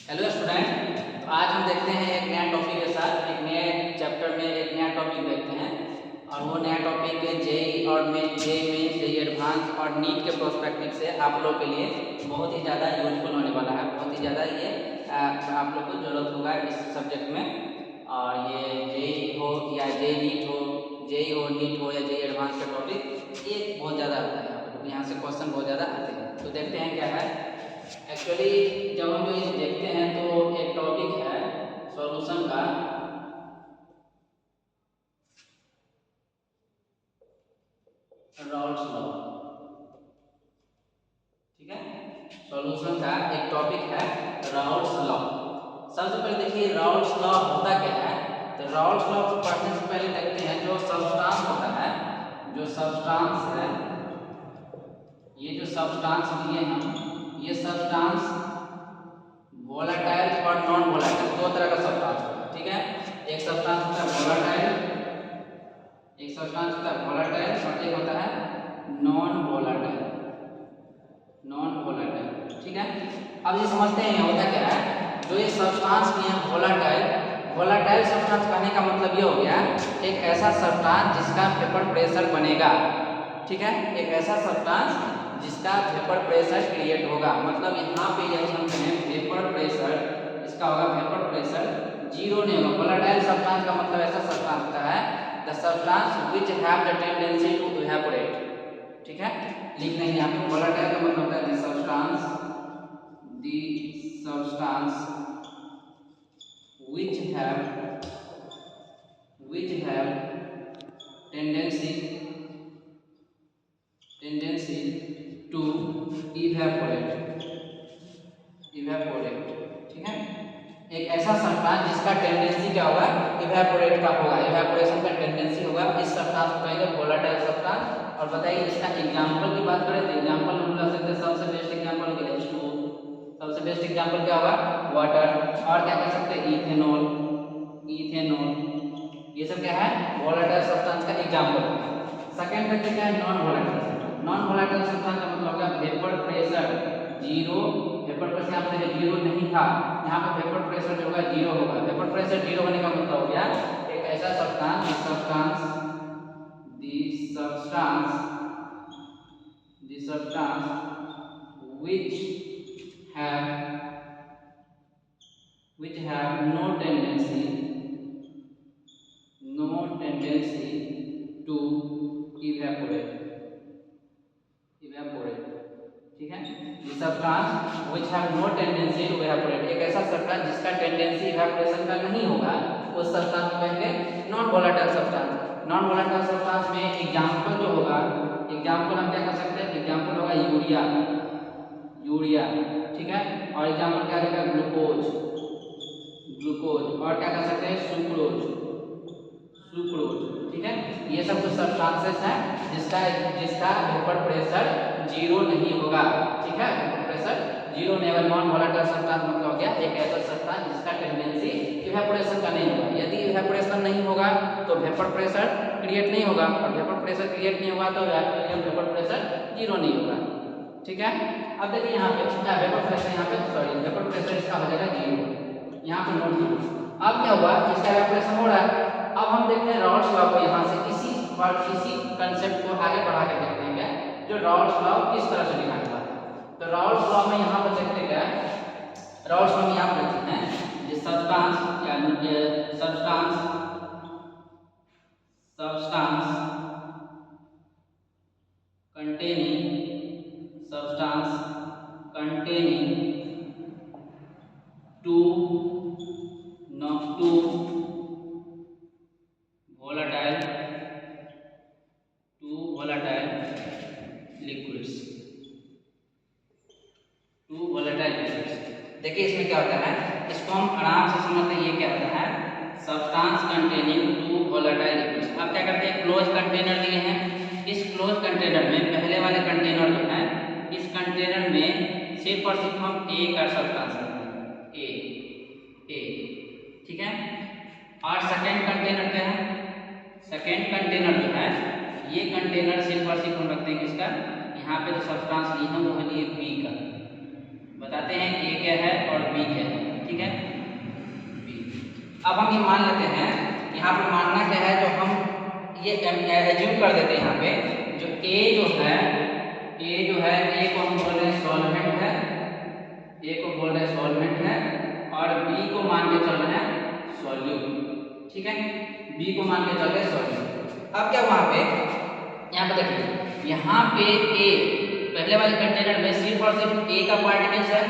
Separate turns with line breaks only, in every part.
Hello student, तो आज हम देखते हैं एक नया टॉपिक के साथ एक नए चैप्टर में एक नया टॉपिक देखते हैं। और वो नया टॉपिक है जेई और जेई एडवांस और नीट के प्रोस्पेक्टिव से आप लोग के लिए बहुत ही ज़्यादा यूजफुल होने वाला है। बहुत ही ज़्यादा ये आप लोग को ज़रूरत होगा इस सब्जेक्ट में। और ये जेई हो या जेई नीट हो, जेई हो नीट हो या जेई एडवांस का टॉपिक ये बहुत ज़्यादा आता है। यहाँ से क्वेश्चन बहुत ज़्यादा आते हैं, तो देखते हैं क्या है। एक्चुअली जब हम ये देखते हैं तो एक टॉपिक है सॉल्यूशन का। राउल्स लॉ, ठीक है। सॉल्यूशन का एक टॉपिक है राउल्स लॉ। सबसे पहले देखिए राउल्स लॉ होता क्या है। तो राउल्स लॉ को पढ़ने से पहले देखते हैं जो सब्सटेंस होता है, जो सब्सटेंस है, ये जो सब्सटेंस लिए हम, ये सब्सटेंस वोलेटाइल और नॉन वोलेटाइल दो तरह का सब्सटेंस होता है, ठीक है। एक सब्सटेंस होता है वोलेटाइल, एक सब्सटेंस होता है वोलेटाइल और एक होता है नॉन वोलेटाइल, नॉन वोलेटाइल, ठीक है। अब ये समझते हैं होता क्या है। जो ये सब्सटेंस की है वोलेटाइल, वोलेटाइल सब्सटेंस कहने का मतलब ये हो गया एक ऐसा सब्सटेंस जिसका वेपर प्रेशर बनेगा, ठीक है। एक ऐसा सब्सटेंस जिसका वेपर प्रेशर क्रिएट होगा। मतलब यहाँ पे यदि हम कहें वेपर प्रेशर, इसका होगा वेपर प्रेशर जीरो नहीं होगा। वोलेटाइल सब्सटेंस का मतलब ऐसा सब्सटेंस होता है the substance which have the tendency to evaporate, ठीक है। लिख देंगे यहाँ पे वोलेटाइल का मतलब होता है the substance which have tendency to evaporate, ठीक है। एक ऐसा सब्सटेंस जिसका टेंडेंसी क्या होगा, इवेपोरेट का होगा, इवेपोरेशन का टेंडेंसी होगा। इस सब्सटेंस को कहेंगे वोलेटाइल सब्सटेंस। और बताइए इसका एग्जांपल की बात करें तो एग्जांपल हम ले सकते हैं, सबसे बेस्ट एग्जांपल हो गया H2O, सबसे बेस्ट एग्जांपल क्या होगा वाटर। और क्या कह सकते हैं इथेनॉल, ये सब क्या है वोलेटाइल सब्सटेंस का एग्जांपल। सेकंड करके क्या है non volatile. Non volatile substance का मतलब होगा vapour pressure zero, vapour pressure यहाँ पे जीरो नहीं था, यहाँ पे वेपर प्रेशर जो होगा जीरो होगा। वेपर प्रेशर जीरो होने का मतलब हो गया एक ऐसा substance which have no tendency to evaporate, ठीक है। ये substance which have no tendency to evaporate, एक ऐसा सब्सटेंस जिसका टेंडेंसी इवेपोरेशन का नहीं होगा, उस सब्सटेंस को कहेंगे non volatile substance. Non volatile substance में एग्जांपल जो होगा, एग्जांपल हम क्या कर सकते हैं, एग्जांपल होगा यूरिया, ठीक है। और एग्जांपल क्या रहेगा ग्लूकोज, और क्या कर सकते हैं सुक्रोज, ठीक है। ये सब कुछ सब्सटेंसेस हैं जिसका वेपर प्रेशर जीरो नहीं होगा, ठीक है। वेपर प्रेशर जीरो नहीं होगा। नॉन वोलेटाइल सब्सटेंस मतलब हो गया एक ऐसा सब्सटेंस जिसका टेंडेंसी इवेपोरेशन का नहीं होगा। यदि इवेपोरेशन नहीं होगा तो वेपर प्रेशर क्रिएट नहीं होगा, और वेपर प्रेशर क्रिएट नहीं होगा तो वेपर प्रेशर जीरो नहीं होगा, ठीक है। अब देखिए यहाँ पे क्या वेपर प्रेशर, यहाँ पे सॉरी वेपर प्रेशर इसका हो जाएगा जीरो, यहाँ पे नोट कीजिए। अब क्या हुआ इसका इवेपोरेशन हो रहा है। अब हम देखते हैं राउल्स लॉ को, यहाँ से इसी कंसेप्ट को आगे बढ़ा के देखते हैं क्या जो राउल्स लॉ किस तरह से दिखाया जाता है। तो राउल्स लॉ में यहाँ पर देखते हैं क्या, राउल्स लॉ में यहाँ पर देखते हैं ये सब्सटेंस या substance containing two volatile liquids, देखिए इसमें क्या होता है, इसको हम आराम से समझते हैं। ये क्या होता है substance containing two volatile liquids. अब क्या करते हैं क्लोज कंटेनर लिए हैं, इस क्लोज कंटेनर में पहले वाले कंटेनर जो है, इस कंटेनर में सिर्फ और सिर्फ हम ए का सब्सटेंस रखते हैं, ए, ठीक है। और सेकेंड कंटेनर क्या है, सेकेंड कंटेनर जो है ये कंटेनर सिर्फ और सिर्फ हम रखते हैं किसका, यहाँ पे जो सब्सटेंस लिए हैं वो है लिए बी का। बताते हैं ए क्या है और बी क्या है। ठीक है बी। अब हम ये मान लेते हैं, यहाँ पर मानना क्या है, जो हम ये एज्यूम कर देते हैं यहाँ पे, जो ए जो है ए को हम बोल रहे हैं सॉल्वेंट है, ए को बोल रहे हैं सॉल्वेंट है, और बी को मान के चल रहे हैं सॉल्यूट, ठीक है बी को मान के चल रहे हैं सॉल्यूट। अब क्या वहाँ पे यहाँ पे देखिए, यहाँ पे ए पहले वाले कंटेनर में सिर्फ और सिर्फ ए का पार्टिकल्स है,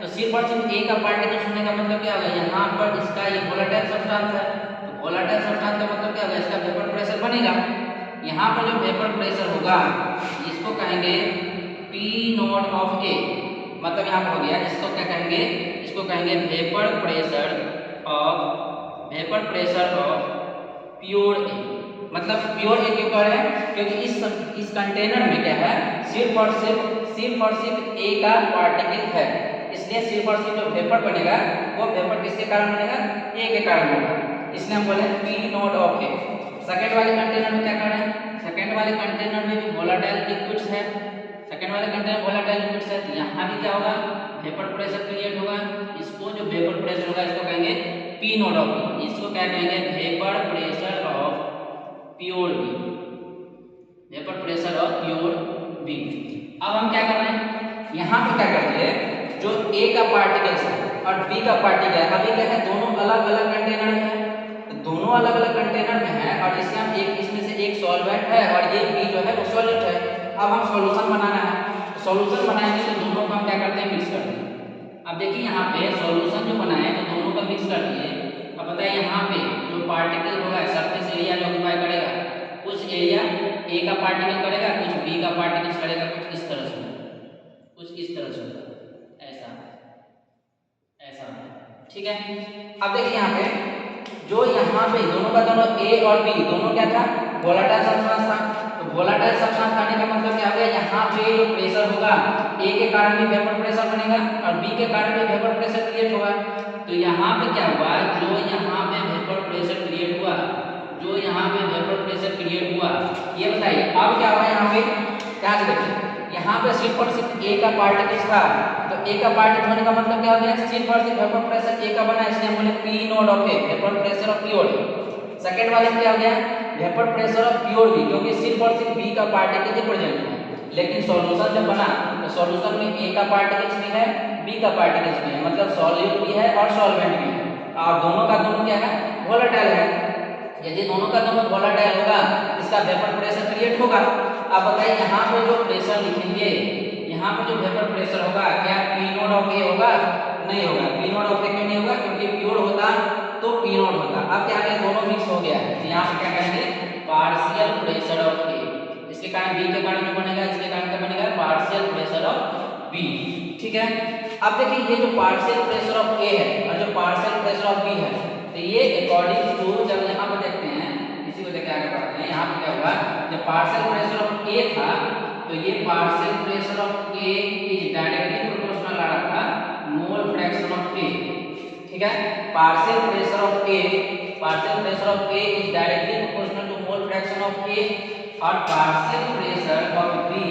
तो सिर्फ और सिर्फ ए का पार्टिकल्स होने का मतलब क्या होगा, यहाँ पर इसका ये वोलेटाइल सब्सटेंस है, तो वोलेटाइल सब्सटेंस का मतलब क्या होगा, इसका वेपर प्रेशर बनेगा। यहाँ पर जो वेपर प्रेशर होगा इसको कहेंगे पी नोट ऑफ ए, मतलब यहाँ पर हो गया, इसको क्या कहेंगे, इसको कहेंगे वेपर प्रेशर ऑफ प्योर ए। मतलब प्योर ए क्यों कह रहे हैं, क्योंकि इस कंटेनर में क्या है, सिर्फ और सिर्फ ए का पार्टिकल है, इसलिए सिर्फ और सिर्फ जो वेपर बनेगा वो वेपर किसके कारण बनेगा, ए के कारण होगा, इसलिए हम बोले P naught of A. Second वाले कंटेनर में क्या कर रहे हैं, सेकंड वाले कंटेनर में भी वोलेटाइल लिक्विड्स है, सेकंड वाले कंटेनर वोलेटाइल लिक्विड्स है, तो यहाँ भी क्या होगा, वेपर प्रेशर क्रिएट होगा, इसको जो वेपर प्रेशर होगा इसको कहेंगे पी नोट ऑफ बी, इसको क्या कहेंगे, vapour pressure of pure B, vapour pressure of pure B. अब हम क्या कर रहे हैं, यहाँ पे क्या करते हैं, जो ए का पार्टिकल्स है और बी का पार्टिकल है, अभी क्या है, दोनों अलग अलग कंटेनर में है, तो दोनों अलग अलग कंटेनर में है, और इसमें हम इसमें से एक सॉल्वेंट है और ये बी जो है वो सॉलिड है। अब हम सॉल्यूशन बनाना है, तो सॉल्यूशन बनाएंगे तो दोनों को हम क्या करते हैं, मिक्स करते हैं। अब देखिए यहाँ पे सॉल्यूशन जो बनाए तो दोनों का मिक्स कर दिए। अब बताइए यहाँ पे जो पार्टिकल होगा, सरफेस एरिया जो ऑक्यूपाई करेगा, कुछ एरिया ए का पार्टिकल करेगा, कुछ बी का पार्टिकल करेगा, कुछ इस तरह से ऐसा, ठीक है। अब देखिए यहाँ पे जो यहाँ पे दोनों का दोनों ए और बी दोनों क्या था, वोलेटाइल सब्सटेंस था, तो वोलेटाइल सब्सटेंस आने का मतलब क्या हो गया, यहाँ पे जो प्रेशर होगा ए के कारण भी वेपर प्रेशर बनेगा और बी के कारण भी वेपर प्रेशर क्रिएट होगा। तो यहाँ पे क्या हुआ, जो यहाँ पे वेपर प्रेशर क्रिएट हुआ, ये बताइए। अब क्या हुआ यहाँ पे, ध्यान से देखिए, यहाँ पे सिर्फ और सिर्फ ए का पार्टिकल्स था, तो ए का पार्टिकल होने का मतलब क्या हो गया, सिर्फ और सिर्फ वेपर प्रेशर ए का बना, इसलिए हम बोले P naught of A, vapour pressure of pure A. Second वाले में क्या हो गया, vapour pressure of pure B, क्योंकि सिर्फ और सिर्फ बी का पार्टिकल ही प्रेजेंट है, लेकिन सॉल्यूशन जब बना तो सॉल्यूशन में ए का पार्टिकल्स भी है, बी का पार्टिकल्स भी है, मतलब सॉल्यूट भी है और सॉल्वेंट भी है, और दोनों का दोनों क्या है, वोलेटाइल है। यदि दोनों का दोनों वोलेटाइल होगा, इसका वेपर प्रेशर क्रिएट होगा। अब बताइए यहाँ पे जो प्रेशर लिखेंगे, यहाँ पे जो वेपर प्रेशर होगा, क्या पी नोट ऑफ ए होगा, नहीं होगा। पी नोट ऑफ ए क्यों नहीं होगा, क्योंकि प्योर होता तो पी नोट होता। अब क्या है, दोनों मिक्स हो गया है, यहाँ पे क्या कहेंगे, पार्शियल प्रेशर ऑफ ए, इसके कारण बी के कारण जो बनेगा, इसके कारण क्या बनेगा, पार्शियल प्रेशर ऑफ बी, ठीक है। अब देखिए ये जो पार्शियल प्रेशर ऑफ ए है और जो पार्शियल प्रेशर ऑफ बी है, तो ये अकॉर्डिंग टू, जब यहाँ पे देखते हैं, इसी को देख के आगे बढ़ते हैं, यहाँ पे क्या हुआ, जब पार्शियल प्रेशर ऑफ ए था तो ये partial pressure of A is directly proportional आ रहा था मोल फ्रैक्शन ऑफ ए, ठीक है। Partial pressure of A is directly proportional to mole fraction of A, और partial pressure of B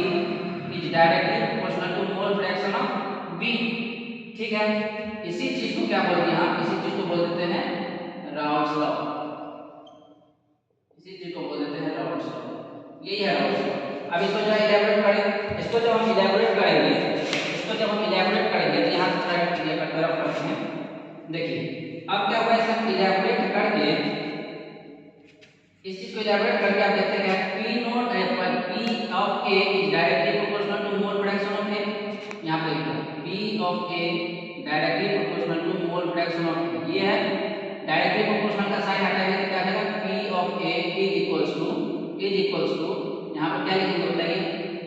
is directly proportional to mole fraction of B, ठीक है। इसी चीज को क्या बोलते हैं हम, इसी चीज को बोल देते हैं राउल्स लॉ, इसी चीज को बोल देते हैं राउल्स लॉ, यही है राउल्स लॉ। अब इसको जो इलैबोरेट करें, इसको जब हम इलैबोरेट करेंगे तो यहाँ से थोड़ा क्लियर करते हैं। देखिए अब क्या हुआ, इसे हम इलैबोरेट करके, इस चीज को इलैबोरेट करके आप देखते हैं पी नोट पर P of A is directly proportional to mole fraction of A, यहाँ पे P of A directly proportional to mole fraction of A, ये है डायरेक्टली प्रोपोर्शनल का साइन हटाएंगे तो क्या आएगा, P of A is equals to यहाँ पर क्या लिखेंगे बताइए,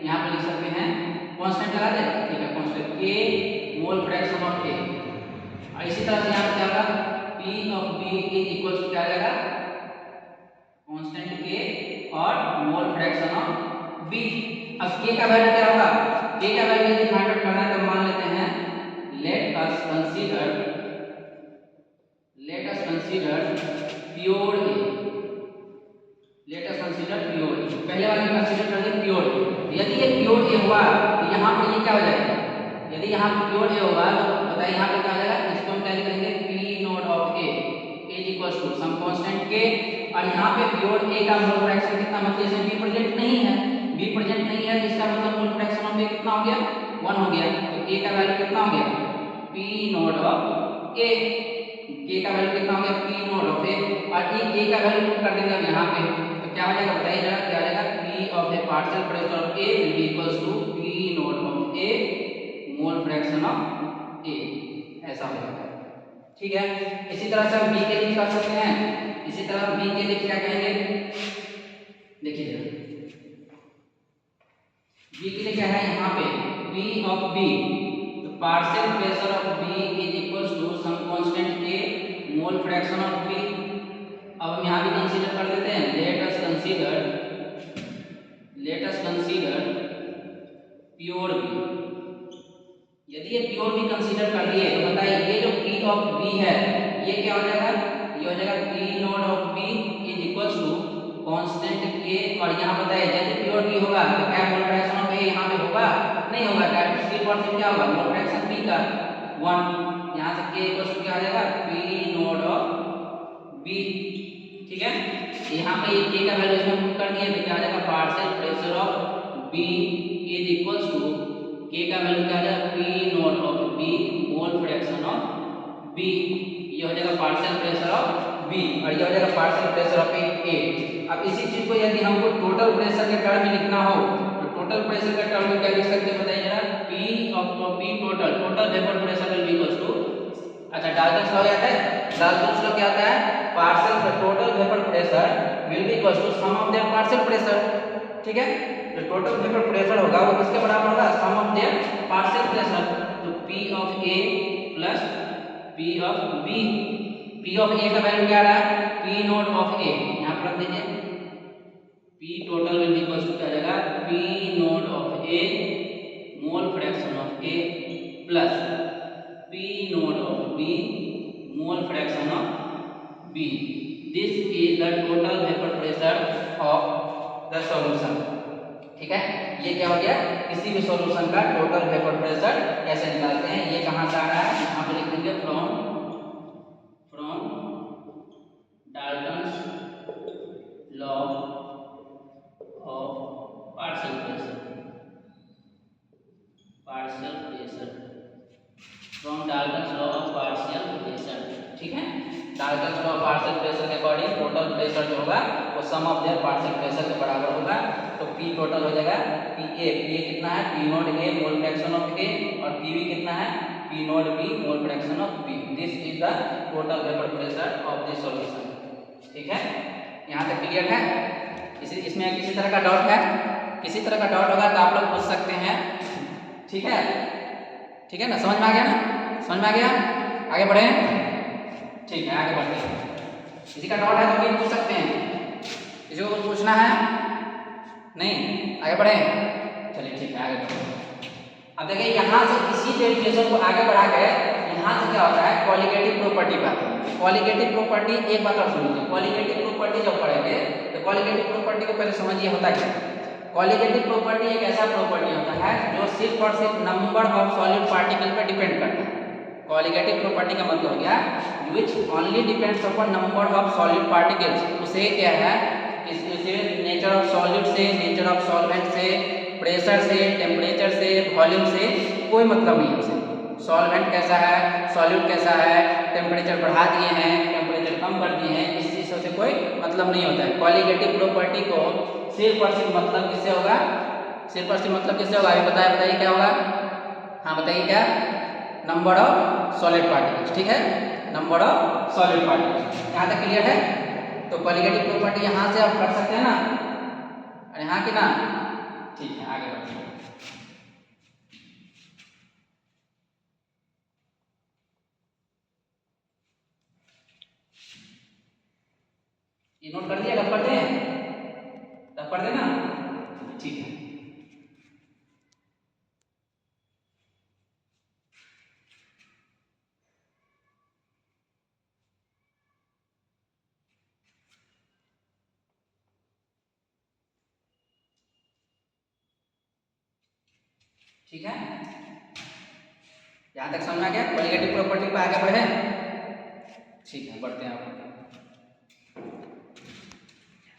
यहाँ पर लिख सकते हैं कांस्टेंट लगा दे, ठीक है, कांस्टेंट के मोल फ्रैक्शन ऑफ ए, और इसी तरह से यहाँ पर क्या होगा, P of B is equals to क्या आएगा, कांस्टेंट के और मोल फ्रैक्शन ऑफ बी। अब के का वैल्यू क्या होगा, के का वैल्यू यदि फाइंड आउट करना है तो मान लेते हैं, लेट अस कंसीडर प्योर ए, पहले वाले में कंसीडर कर लें प्योर ए। यदि ये प्योर ए हुआ तो यहाँ पर ये क्या हो जाएगा, यदि यहाँ पर प्योर ए होगा तो बताइए यहाँ पे क्या हो जाएगा, इसको हम क्या लिखेंगे, और यहाँ पे प्योर ए का मोल फ्रैक्शन कितना, मतलब इसमें बी प्रेजेंट नहीं है, बी प्रेजेंट नहीं है जिसका मतलब मोल फ्रैक्शन ऑफ ए कितना हो गया, 1 हो गया। तो के का वैल्यू कितना हो गया, पी नोट ऑफ ए, के का वैल्यू कितना हो गया, पी नोट ऑफ ए। और ये के का वैल्यू पुट कर देंगे अब यहाँ पे, तो क्या हो जाएगा बताइए जरा, क्या हो जाएगा, P of A partial pressure of A will be equals to P naught of A mole fraction of A, ऐसा हो जाएगा। ठीक है, इसी तरह से हम बी के लिए कर सकते हैं। इसी तरह बी के लिए क्या कहेंगे, देखिए जरा बी के लिए क्या है यहाँ पे, P ऑफ B, तो partial pressure of B is equals to some constant K mole fraction of B। अब हम यहाँ भी कंसीडर कर देते हैं, let us consider pure B। यदि ये प्योर B कंसीडर कर लिए तो बताइए ये जो P ऑफ B है ये क्या हो जाएगा, ये हो जाएगा P naught of B is equals to constant K। और यहाँ बताइए यदि प्योर B होगा तो क्या मोल फ्रैक्शन ऑफ A यहाँ पे होगा, नहीं होगा, सिर्फ और सिर्फ क्या होगा, मोल फ्रैक्शन B का 1, यहाँ से K इक्वल्स टू क्या हो जाएगा, P नोट ऑफ B। ठीक है, यहाँ पे ये K का वैल्यू इसमें पुट कर दिए तो क्या हो जाएगा, partial pressure of B is equals to K का वैल्यू क्या हो जाएगा, P naught of B mole fraction of B। ये हो जाएगा पार्शियल प्रेशर ऑफ B और ये हो जाएगा पार्शियल प्रेशर ऑफ A। अब इसी चीज को यदि हमको टोटल प्रेशर के टर्म में लिखना हो तो टोटल प्रेशर के टर्म में क्या लिख सकते हैं बताइए जरा, P of P total vapour pressure will be equals to, अच्छा डाल्टन्स लॉ याद है, डाल्टन्स लॉ क्या आता है, partial total vapour pressure will be equals to sum of their partial pressure. ठीक है, जो टोटल वेपर प्रेशर होगा वो किसके बराबर होगा, सम ऑफ देयर पार्शियल प्रेशर। तो P of A plus P of B, P of A का वैल्यू क्या आ रहा है, P नोट ऑफ A, यहाँ पर रख दीजिए, P total will be equals to क्या आ जाएगा, P naught of A mole fraction of A plus P naught of B mole fraction of B। This is the total vapour pressure of the solution. ठीक है, ये क्या हो गया, किसी भी सॉल्यूशन का टोटल वेपर प्रेशर कैसे निकालते हैं, ये कहाँ से आ रहा है, यहाँ पे लिख देंगे from Dalton's law of partial pressure from Dalton's law of partial pressure. ठीक है, Dalton's law of partial pressure के अकॉर्डिंग टोटल प्रेशर जो होगा वो सम ऑफ देयर पार्शियल प्रेशर के बराबर होगा। तो P टोटल हो जाएगा PA कितना है, P note A mole fraction of A और PV कितना है, P note B mole fraction of B। This is the total vapour pressure of this solution. ठीक है, यहाँ तक क्लियर है। इसमें किसी तरह का डाउट है, किसी तरह का डाउट होगा तो आप लोग पूछ सकते हैं। ठीक है, ठीक है ना, समझ में आ गया ना, समझ में आ गया, आगे बढ़े। ठीक है, आगे बढ़ते हैं। किसी का डाउट है तो भी पूछ सकते हैं, किसी को कुछ पूछना है नहीं, आगे बढ़े। चलिए ठीक है, आगे बढ़ते। अब देखिए यहाँ से इसी डेरिवेशन को आगे बढ़ा के यहाँ से क्या होता है, क्वालिटेटिव प्रॉपर्टी पे आते हैं। क्वालिटेटिव प्रॉपर्टी, एक बात और सुन लीजिए, क्वालिटेटिव प्रॉपर्टी जब पढ़ेंगे तो क्वालिटेटिव प्रॉपर्टी को पहले समझिए होता क्या है। क्वालिटेटिव प्रॉपर्टी एक ऐसा प्रॉपर्टी होता है जो सिर्फ और सिर्फ नंबर ऑफ सॉलिड पार्टिकल पर डिपेंड करता है। क्वालिटेटिव प्रॉपर्टी का मतलब हो गया which only depends upon number of solid particles. उसे क्या है, इसे नेचर ऑफ सॉलिड से, नेचर ऑफ सॉल्वेंट से, प्रेशर से, टेम्परेचर से, वॉल्यूम से कोई मतलब नहीं है उसे। सॉल्वेंट कैसा है, सॉल्यूट कैसा है, टेम्परेचर बढ़ा दिए हैं, टेम्परेचर कम कर दिए हैं, इस चीज़ से कोई मतलब नहीं होता है। क्वालिटेटिव प्रॉपर्टी को सिर्फ और सिर्फ मतलब किससे होगा, सिर्फ और सिर्फ मतलब किससे होगा, अभी बताइए क्या होगा, हाँ बताइए क्या, नंबर ऑफ सॉलिड पार्टिकल्स। ठीक है, नंबर ऑफ सॉलिड पार्टिकल्स। यहाँ तक क्लियर है। तो क्वालिटेटिव प्रॉपर्टी यहाँ से आप कर सकते हैं ना, और यहाँ की ना। ठीक है, आगे बढ़ते हैं। ये नोट कर दिया, रब कर दें, रब कर देना। ठीक है, ठीक है, यहाँ तक समझ में आ गया। क्वालिटेटिव प्रॉपर्टी पे आगे बढ़े। ठीक है, बढ़ते हैं आप।